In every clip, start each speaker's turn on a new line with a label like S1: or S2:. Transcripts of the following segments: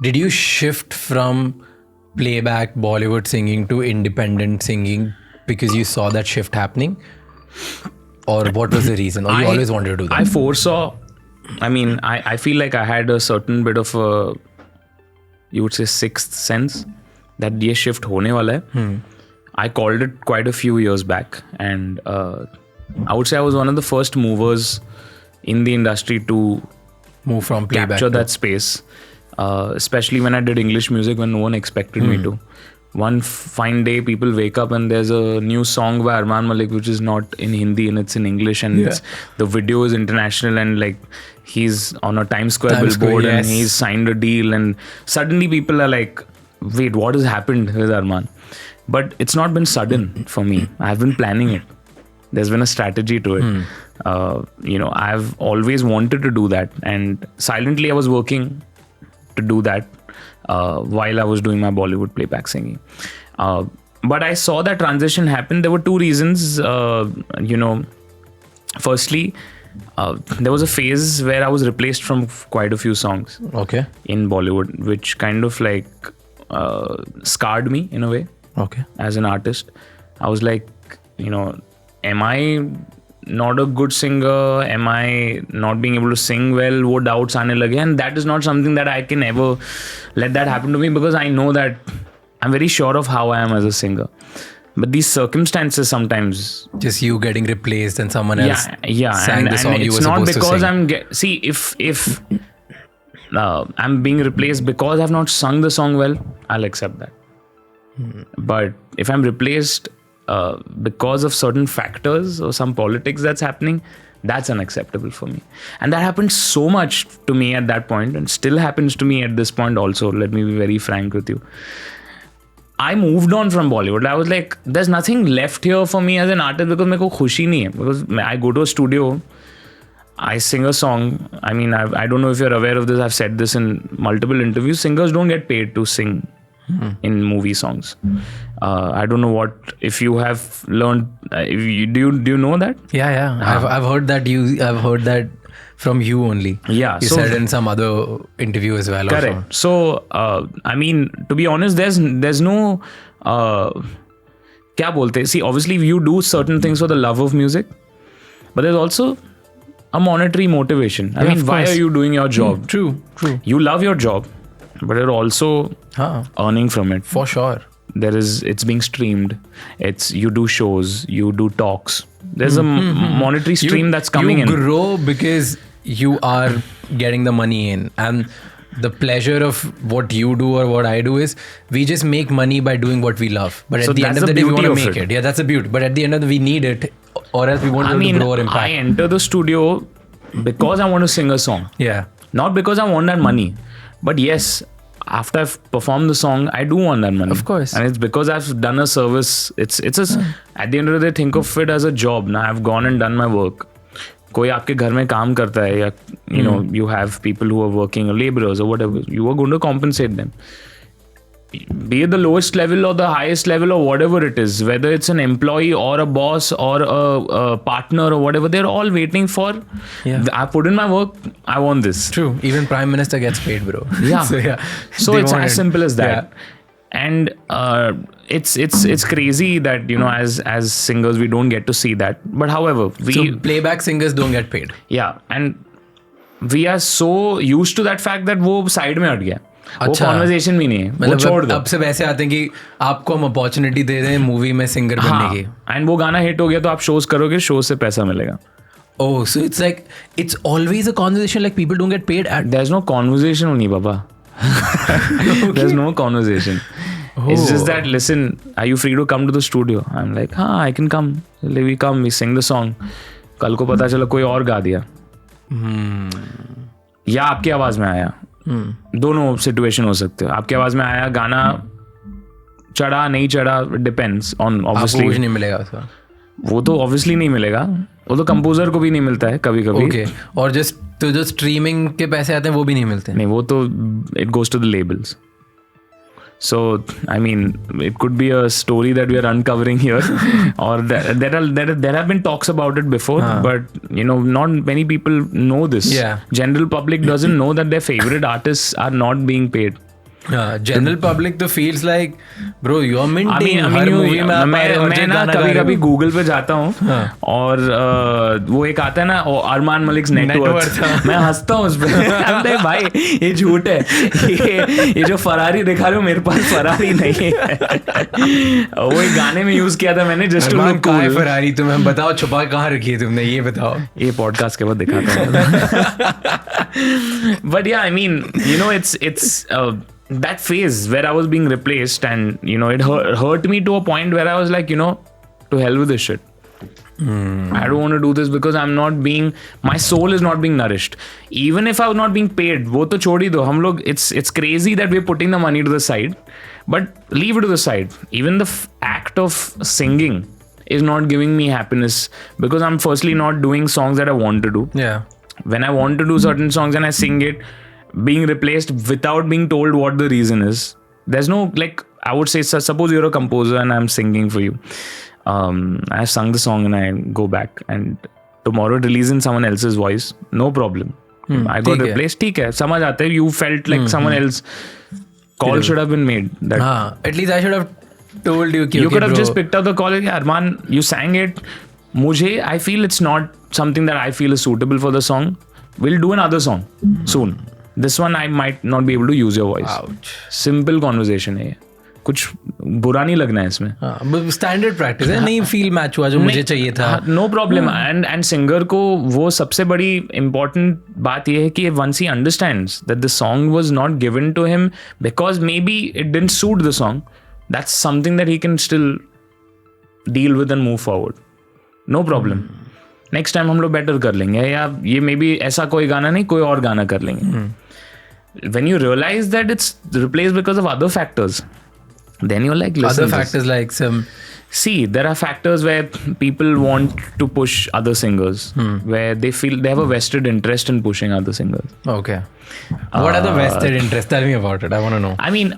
S1: Did you shift from playback Bollywood singing to independent singing because you saw that shift happening? Or what was the reason? Or you always wanted to do that?
S2: I foresaw, I feel like I had a certain bit of a, you would say, sixth sense that ये shift होने वाला है. I called it quite a few years back, and I would say I was one of the first movers in the industry to
S1: move from playback
S2: capture that space, especially when I did English music when no one expected me to. One fine day, people wake up and there's a new song by Armaan Malik which is not in Hindi and it's in English, and the video is international, and like he's on a Times Square billboard and he's signed a deal, and suddenly people are like, wait, what has happened with Armaan? But it's not been sudden for me. I've been planning it. There's been a strategy to it. I've always wanted to do that, and silently I was working to do that while I was doing my Bollywood playback singing. But I saw that transition happen. There were two reasons. Firstly, there was a phase where I was replaced from quite a few songs in Bollywood, which kind of like scarred me in a way as an artist. I was like, am I not a good singer? Am I not being able to sing well? Wo doubts aane lage, and that is not something that I can ever let that happen to me, because I know that I'm very sure of how I am as a singer. But these circumstances sometimes,
S1: just you getting replaced and someone else
S2: sang
S1: the song you were supposed to sing.
S2: If I'm being replaced because I've not sung the song well, I'll accept that. But if I'm replaced because of certain factors or some politics that's happening, that's unacceptable for me. And that happened so much to me at that point, and still happens to me at this point also. Let me be very frank with you. I moved on from Bollywood. I was like, there's nothing left here for me as an artist, because मेरे को खुशी नहीं है. Because I go to a studio, I sing a song. I don't know if you're aware of this. I've said this in multiple interviews. Singers don't get paid to sing in movie songs. I don't know if you have learned. Do you know that?
S1: Yeah. I've heard that. I've heard that from you only.
S2: Yeah,
S1: you said in some other interview as well.
S2: Correct. So to be honest, there's no. क्या बोलते? See, obviously you do certain things for the love of music, but there's also a monetary motivation. Why are you doing your job?
S1: True.
S2: You love your job, but you're also earning from it.
S1: For sure.
S2: It's being streamed. You do shows, you do talks. There's a monetary stream that's coming in.
S1: You grow because you are getting the money in, and the pleasure of what you do or what I do is we just make money by doing what we love. But at the end of the day, we want to make it. Yeah, that's the beauty. But at the end of the day, we need it, or else we won't be able to grow or impact.
S2: I enter the studio because I want to sing a song.
S1: Yeah.
S2: Not because I want that money. But yes, after I've performed the song, I do want that money.
S1: Of course.
S2: And it's because I've done a service. At the end of the day, think of it as a job. Now I've gone and done my work. कोई आपके घर में काम करता है, या you have people who are working, or laborers or whatever, you are going to compensate them. Be it the lowest level or the highest level or whatever it is, whether it's an employee or a boss or a partner or whatever, they're all waiting for, I put in my work, I want this.
S1: True. Even Prime Minister gets paid, bro.
S2: Yeah. So it's as simple as that. Yeah. And it's crazy that, as singers, we don't get to see that. But however,
S1: so playback singers don't get paid.
S2: Yeah. And we are so used to that fact that वो side में हट गया. वो conversation भी नहीं है, वो छोड़ दो.
S1: अब से वैसे आते हैं कि आपको हम अपॉर्चुनिटी दे दें मूवी में सिंगर बनने की,
S2: एंड वो गाना हिट हो गया तो आप शोज करोगे, शो से पैसा मिलेगा.
S1: Oh, so it's always a conversation, like people don't get paid at.
S2: There's no conversation only, Baba. There's no conversation. It's just that, listen, are you free to come to the studio? I'm like, I can come. We come, we sing the song. कल को पता चला कोई और गा दिया, या आपकी आवाज में आया. दोनों सिचुएशन हो सकते हैं. आपकी आवाज में आया, गाना चढ़ा नहीं चढ़ा, डिपेंड्स ऑन ऑब्वियसली.
S1: नहीं मिलेगा उसका,
S2: वो तो ऑब्वियसली नहीं मिलेगा. वो तो कंपोजर को भी नहीं मिलता है कभी कभी.
S1: Okay. और जो स्ट्रीमिंग के पैसे आते हैं वो भी नहीं मिलते.
S2: नहीं, वो तो it goes to the labels. So, it could be a story that we are uncovering here, or there have been talks about it before, but not many people know this.
S1: Yeah.
S2: General public doesn't know that their favorite artists are not being paid.
S1: General public तो feels like bro you are minting हर movie में आप आ रहे हो,
S2: मैं ना कभी कभी गूगल पे जाता हूँ और वो एक आता है ना अरमान मलिक्स नेटवर्थ, मैं हंसता हूँ उस पर भाई ये झूठ है, ये जो फरारी दिखा रहे हो मेरे पास फरारी नहीं है। वो एक गाने में यूज किया था मैंने, just to look cool.
S1: Ferrari तुम्हें बताओ छुपा कहाँ रखी है तुमने, ये बताओ।
S2: ये पॉडकास्ट के बाद दिखाता हूँ। बट या I mean you know it's that phase where I was being replaced, and you know it hurt me to a point where I was like, you know, to hell with this shit. I don't want to do this because I'm not being, my soul is not being nourished. Even if I was not being paid, वो तो छोड़ ही दो हम लोग, it's crazy that we're putting the money to the side, but leave it to the side. Even the act of singing is not giving me happiness because I'm firstly not doing songs that I want to do. When I want to do certain songs and I sing it, being replaced without being told what the reason is, there's no, like, I would say, suppose you're a composer and I'm singing for you, I sung the song and I go back and tomorrow release in someone else's voice, no problem. I got replaced, ठीक है, समझ आते हैं, you felt like someone else, call should have been made, that
S1: at least I should have told you
S2: you could have just picked up the call, Arman, you sang it, मुझे, I feel it's not something that I feel is suitable for the song, we'll do another song soon. This one I might not be able to use your voice.
S1: Ouch.
S2: Simple conversation है, कुछ बुरा नहीं लगना है इसमें.
S1: Standard practice है, नहीं feel match हुआ जो मुझे चाहिए था.
S2: No problem. एंड सिंगर को वो सबसे बड़ी इंपॉर्टेंट बात ये है कि once he understands that the song was not given to him because may be it didn't suit the song, that's something that he can still deal with and move forward. No problem, next time हम लोग better कर लेंगे, या ये may be ऐसा कोई गाना नहीं, कोई और गाना कर लेंगे. When you realize that it's replaced because of other factors, then you're like, listen,
S1: other factors like some,
S2: see, there are factors where people want to push other singers, where they feel they have a vested interest in pushing other singers.
S1: Okay. What are the vested interests? Tell me about it. I want to know.
S2: I mean,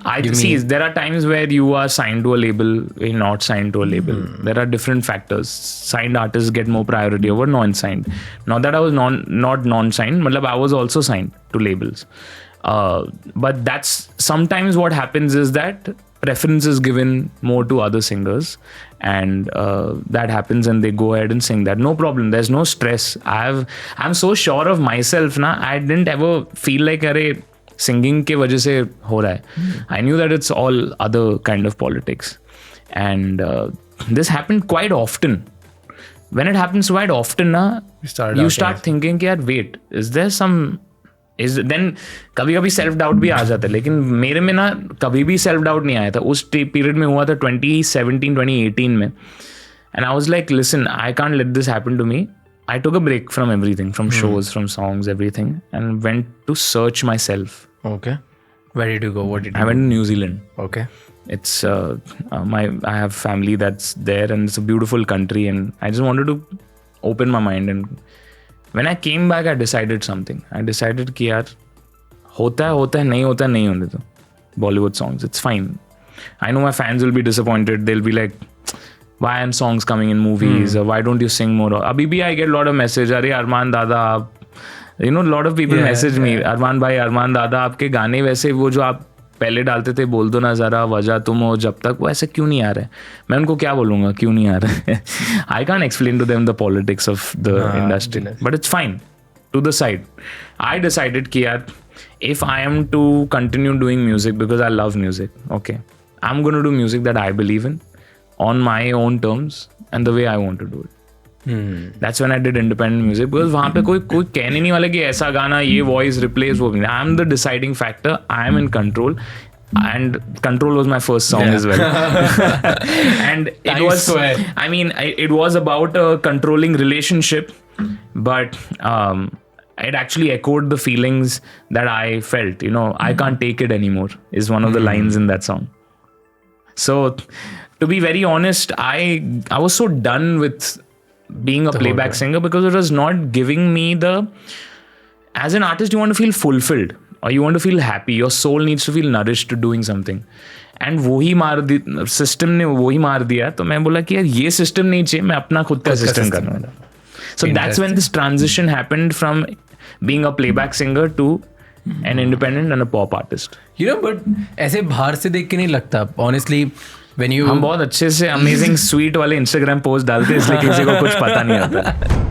S2: there are times where you are signed to a label, you're not signed to a label. There are different factors. Signed artists get more priority over non-signed. Not that I was not non-signed, but I was also signed to labels. But that's sometimes what happens is that preference is given more to other singers, and that happens and they go ahead and sing that. No problem, there's no stress. I'm so sure of myself na, I didn't ever feel like अरे singing के वजह से हो रहा है. I knew that it's all other kind of politics, and this happened quite often. When it happens quite often na, you start thinking कि यार wait, is there some then कभी कभी सेल्फ डाउट भी आ जाता है, लेकिन मेरे में ना कभी भी सेल्फ डाउट नहीं आया था. उस पीरियड में हुआ था 2017-2018 में, and I was like listen, I can't let this happen to me. I took a break from everything, from shows, from songs, everything, and went to search my self.
S1: Okay, where did you go? What did
S2: I went to New Zealand.
S1: Okay,
S2: it's I have family that's there, and it's a beautiful country, and I just wanted to open my mind. And when I came back, I decided something. I decided कि यार होता है नहीं होने दो Bollywood songs. It's fine. I know my fans will be disappointed. They'll be like, why aren't songs coming in movies? Or why don't you sing more? Abhi bhi I get a lot of message. अरे अरमान दादा आप, you know, a lot of people message me. अरमान भाई, अरमान दादा आपके गाने वैसे वो जो आप पहले डालते थे, बोल दो ना ज़रा वजह तुम हो जब तक, वो ऐसे क्यों नहीं आ रहा है? मैं उनको क्या बोलूँगा क्यों नहीं आ रहा है? I can explain to them the politics of the industry, but it's fine. To the side, I decided कि यार if I am to continue doing music because I love music, okay, I'm going to do music that I believe in on my own terms and the way I want to do it. That's when I did independent music, because वहाँ पे कोई कहने नहीं वाला कि ऐसा गाना, ये voice replace वो. I'm the deciding factor. I am in control, and Control was my first song as well. And it was, I mean, it was about a controlling relationship, but it actually echoed the feelings that I felt. You know, I can't take it anymore is one of the lines in that song. So, to be very honest, I was so done with being a playback singer, because it was not giving me the, as an artist you want to feel fulfilled, or you want to feel happy, your soul needs to feel nourished to doing something, and वही system ने वही मार दिया. तो मैं बोला कि यार ये सिस्टम नहीं चाहिए, मैं अपना खुद का सिस्टम करना था. So that's when this transition happened from being a playback singer to an independent and a pop artist.
S1: You know, but ऐसे बाहर से देख के नहीं लगता honestly when you
S2: हम बहुत अच्छे से अमेजिंग स्वीट वाले Instagram पोस्ट डालते हैं इसलिए किसी को कुछ पता नहीं आता.